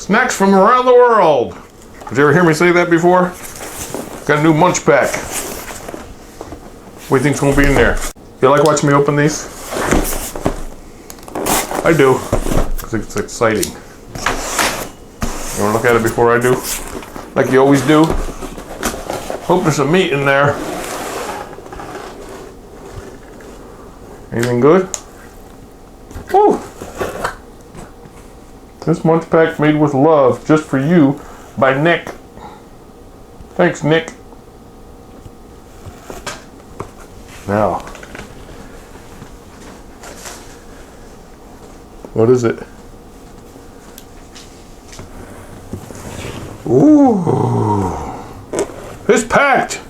Snacks from around the world. Did you ever hear me say that before? Got a new munch pack. What do you think's gonna be in there? You like watching me open these? I do, because it's exciting. You wanna look at it before I do? Like you always do? Hope there's some meat in there. Anything good? Woo! This munch pack's made with love, just for you, by Nick. Thanks, Nick. Now, what is it? Ooh, it's packed.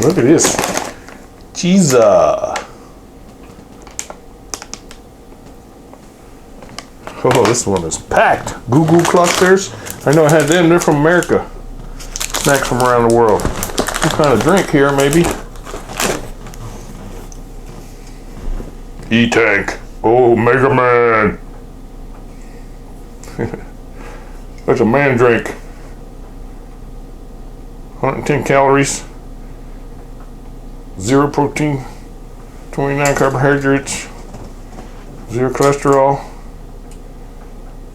Look at this. Cheese. Oh, this one is packed. Goo Goo clusters. I know I had them. They're from America. Snacks from around the world. Some kind of drink here, maybe. E-Tank. Oh, Mega Man. That's a man drink. 110 calories. 0 protein. 29 carbohydrates. 0 cholesterol.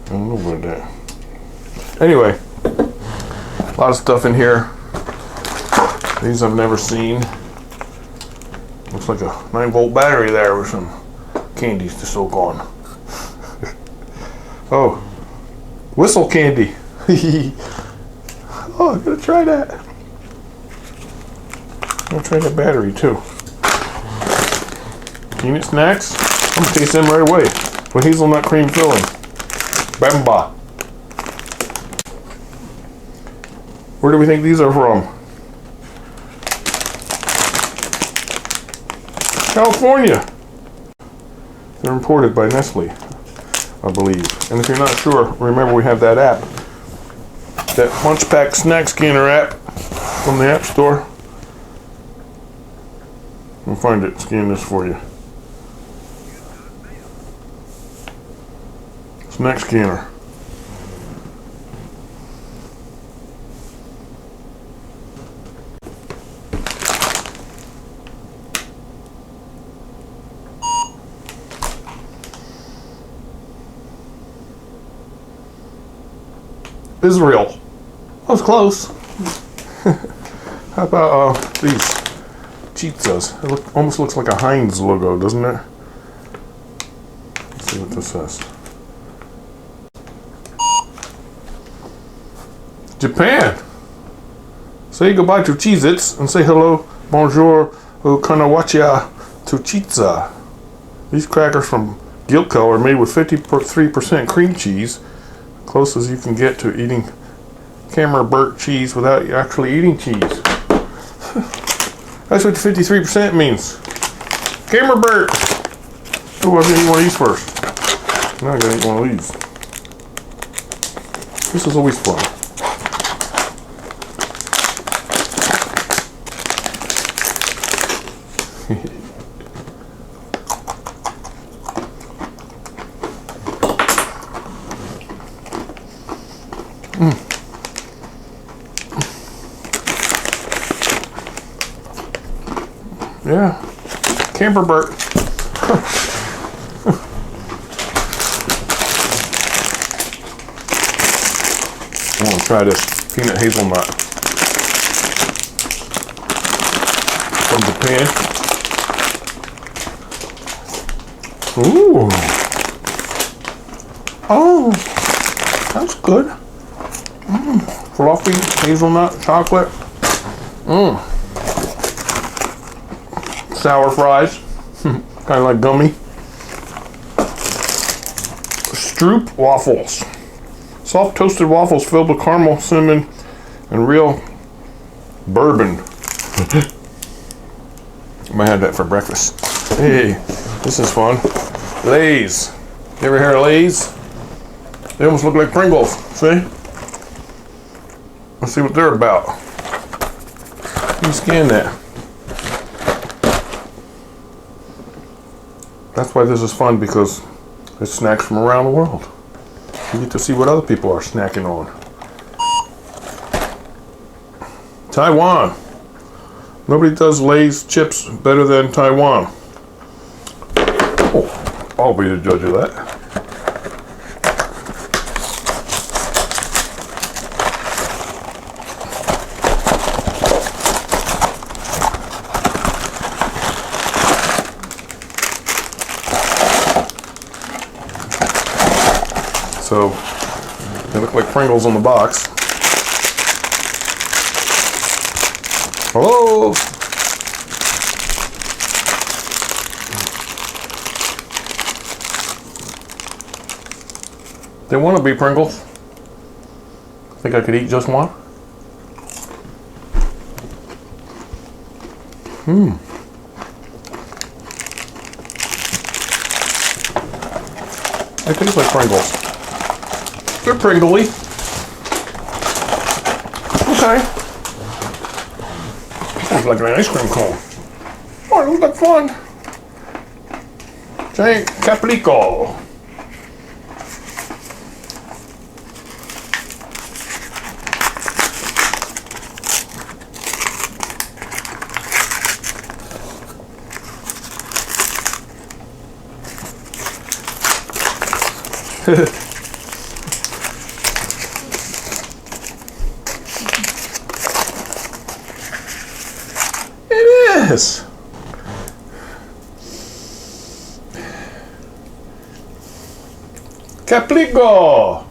I don't know about that. Anyway, a lot of stuff in here. These I've never seen. Looks like a 9-volt battery there with some candies to soak on. Oh, whistle candy. Oh, I'm gonna try that. I'm gonna try that battery too. Peanut snacks. I'm gonna taste them right away with hazelnut cream filling. Bamba. Where do we think these are from? California. They're imported by Nestle, I believe. And if you're not sure, remember we have that app. That Munch Pack Snack Scanner app from the App Store. I'll find it, scan this for you. Snack scanner. Israel. That was close. How about these pizzas? It almost looks like a Heinz logo, doesn't it? Let's see what this says. Japan. Say goodbye to Cheez-Its and say hello, bonjour, konnichiwa to Chitza. These crackers from Gilco are made with 53% cream cheese, close as you can get to eating Camembert cheese without actually eating cheese. That's what 53% means. Camembert. Oh, I'm gonna eat one of these first. Now I gotta eat one of these. This is always fun. Yeah, Camembert. I want to try this peanut hazelnut from Japan. Ooh. Oh, that's good. Fluffy hazelnut chocolate. Sour fries, kind of like gummy. Stroop waffles. Soft toasted waffles filled with caramel, cinnamon, and real bourbon. I might have that for breakfast. Hey, this is fun. Lay's. You ever hear of Lay's? They almost look like Pringles, see? Let's see what they're about. Let me scan that. That's why this is fun, because it's snacks from around the world. You get to see what other people are snacking on. Taiwan. Nobody does Lay's chips better than Taiwan. Oh, I'll be the judge of that. So, they look like Pringles on the box. Hello? They want to be Pringles. Think I could eat just one? They taste like Pringles. They're Pringly. Okay. Sounds like an ice cream cone. Oh, it looks like fun. Giant Caprico. It is. Caprico.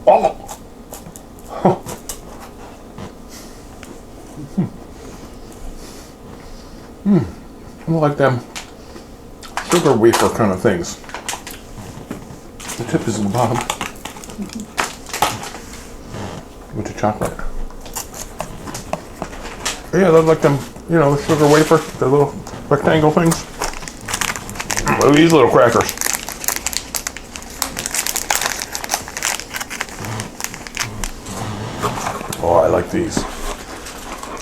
Oh. I like them sugar wafer kind of things. The tip is in the bottom with the chocolate. Yeah, they're like them, you know, the sugar wafer, the little rectangle things. Oh, these little crackers. Oh, I like these.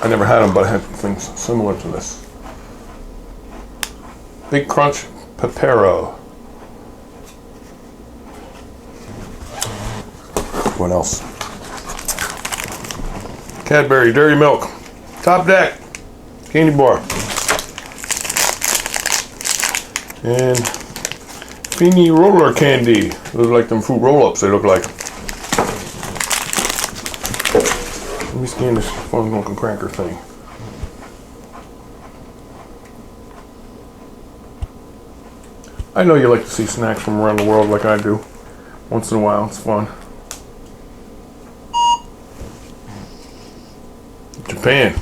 I never had them, but I had things similar to this. Big Crunch Pepero. What else? Cadbury Dairy Milk. Top Deck candy bar. And Fini Roller Candy. Those are like them fruit roll-ups, they look like. Let me scan this fun looking cracker thing. I know you like to see snacks from around the world like I do. Once in a while, it's fun. Japan.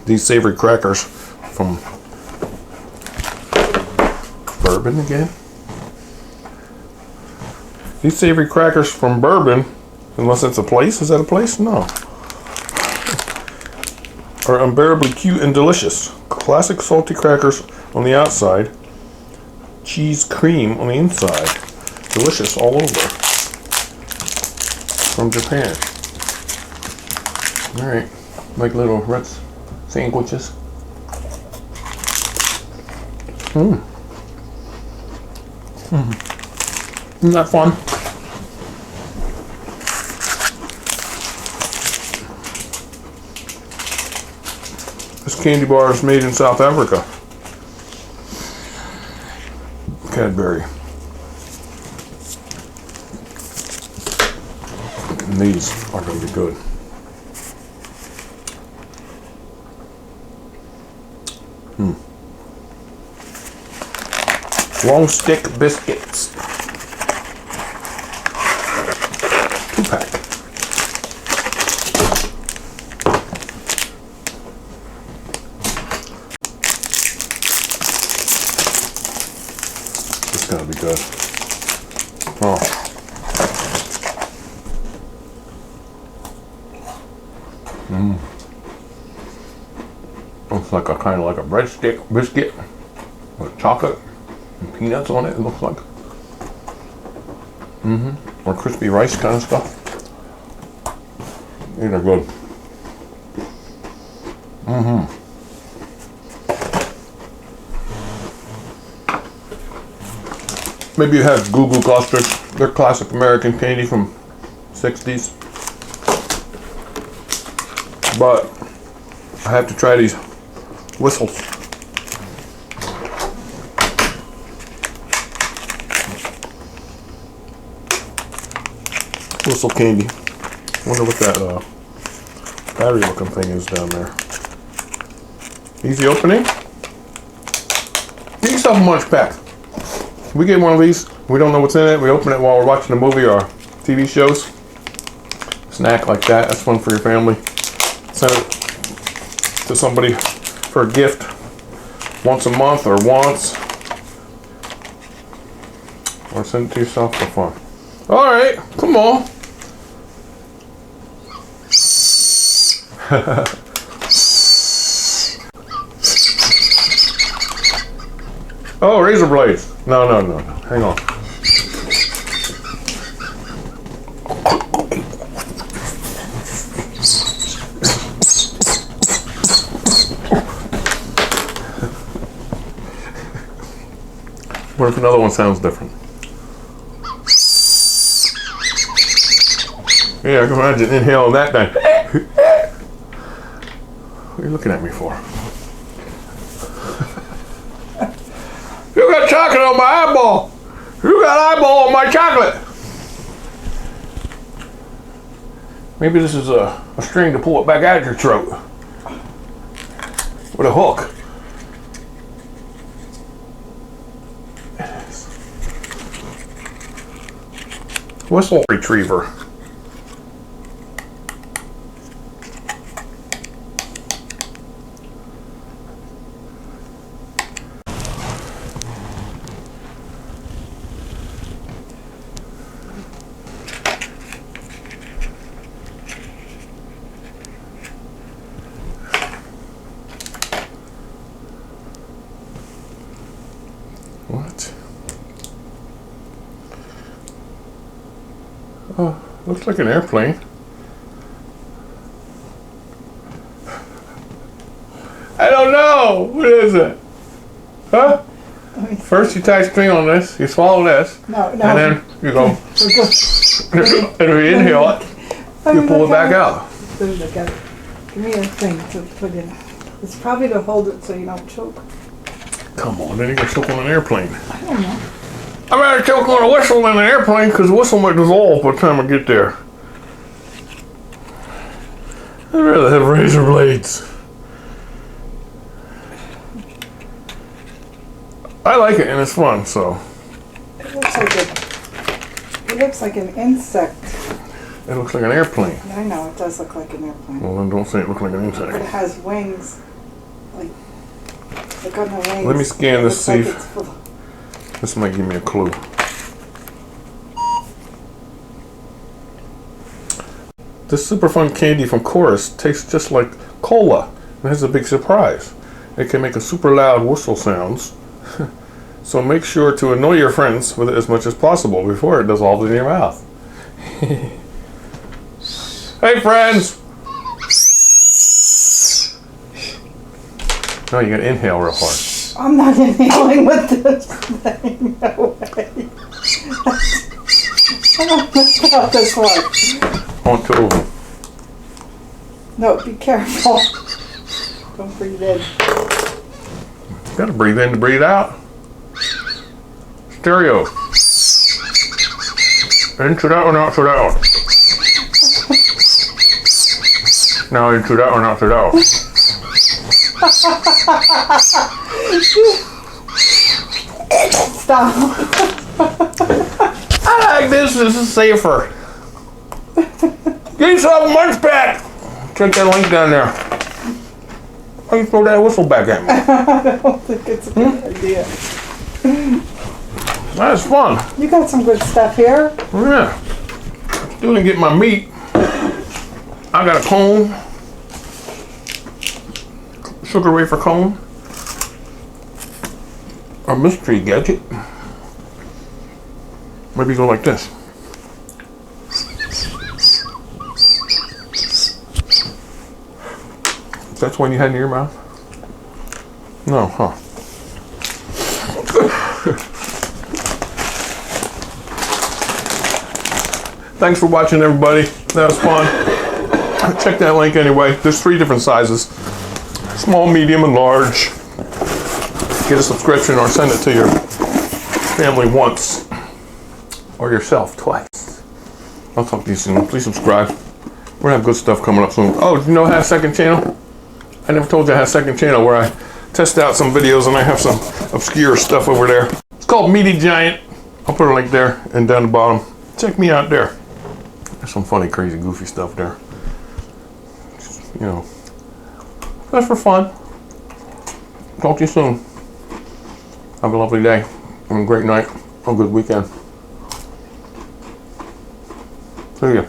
These savory crackers from Bourbon again. These savory crackers from Bourbon, unless it's a place. Is that a place? No. Are unbearably cute and delicious. Classic salty crackers on the outside. Cheese cream on the inside. Delicious all over. From Japan. Alright. Like little Ritz sandwiches. Isn't that fun? This candy bar is made in South Africa. Cadbury. And these are going to be good. Long stick biscuits. 2-pack. This is gonna be good. Oh. Looks like a kind of like a breadstick biscuit with chocolate and peanuts on it. It looks like. Or crispy rice kind of stuff. These are good. Maybe you have Goo Goo Clusters. They're classic American candy from 60s. But I have to try these whistles. Whistle candy. Wonder what that battery looking thing is down there. Easy opening. Get yourself a munch pack. We get one of these. We don't know what's in it. We open it while we're watching a movie or TV shows. Snack like that. That's fun for your family. Send it to somebody for a gift once a month or once. Or send it to yourself for fun. Alright, come on. Oh, razor blades. No. Hang on. What if another one sounds different? Yeah, I can imagine inhaling that thing. What are you looking at me for? You got chocolate on my eyeball. You got eyeball on my chocolate. Maybe this is a string to pull it back out of your throat. With a hook. Whistle retriever. What? Oh, looks like an airplane. I don't know. What is it? Huh? First you tie string on this, you swallow this, and then you go, and if you inhale it, you pull it back out. Give me a thing to put in. It's probably to hold it so you don't choke. Come on, then you're going to choke on an airplane. I don't know. I'd rather choke on a whistle than an airplane because the whistle might dissolve by the time I get there. I'd rather have razor blades. I like it and it's fun, so. It looks like an insect. It looks like an airplane. I know, it does look like an airplane. Well, then don't say it looks like an But it insect. has wings. Look on the wings. Let me scan this, see Like if this might give me a clue. This super fun candy from Chorus tastes just like cola. And has a big surprise. It can make a super loud whistle sounds. So make sure to annoy your friends with it as much as possible before it dissolves in your mouth. Hey friends! No, you gotta inhale real hard. I'm not inhaling with this thing. No way. I don't know about this one. I want two of them. No, be careful. Don't breathe in. You gotta breathe in to breathe out. Stereo. Into that one, out to that one. Now into that one, out to that one. Stop. I like this. This is safer. Get yourself a munch pack. Check that link down there. Why you throw that whistle back at me? I don't think it's a good idea. That's fun. You got some good stuff here. Yeah. Still didn't get my meat. I got a cone. Sugar wafer cone. A mystery gadget. Maybe go like this. That's one you had in your mouth? No, huh? Thanks for watching, everybody. That was fun. Check that link anyway. There's 3 different sizes. Small, medium, and large. Get a subscription or send it to your family once. Or yourself twice. I'll talk to you soon. Please subscribe. We're gonna have good stuff coming up soon. Oh, did you know I have a second channel? I never told you I have a second channel where I test out some videos and I have some obscure stuff over there. It's called Meaty Giant. I'll put a link there and down the bottom. Check me out there. There's some funny, crazy, goofy stuff there. You know, that's for fun. Talk to you soon. Have a lovely day and a great night. A good weekend. See ya.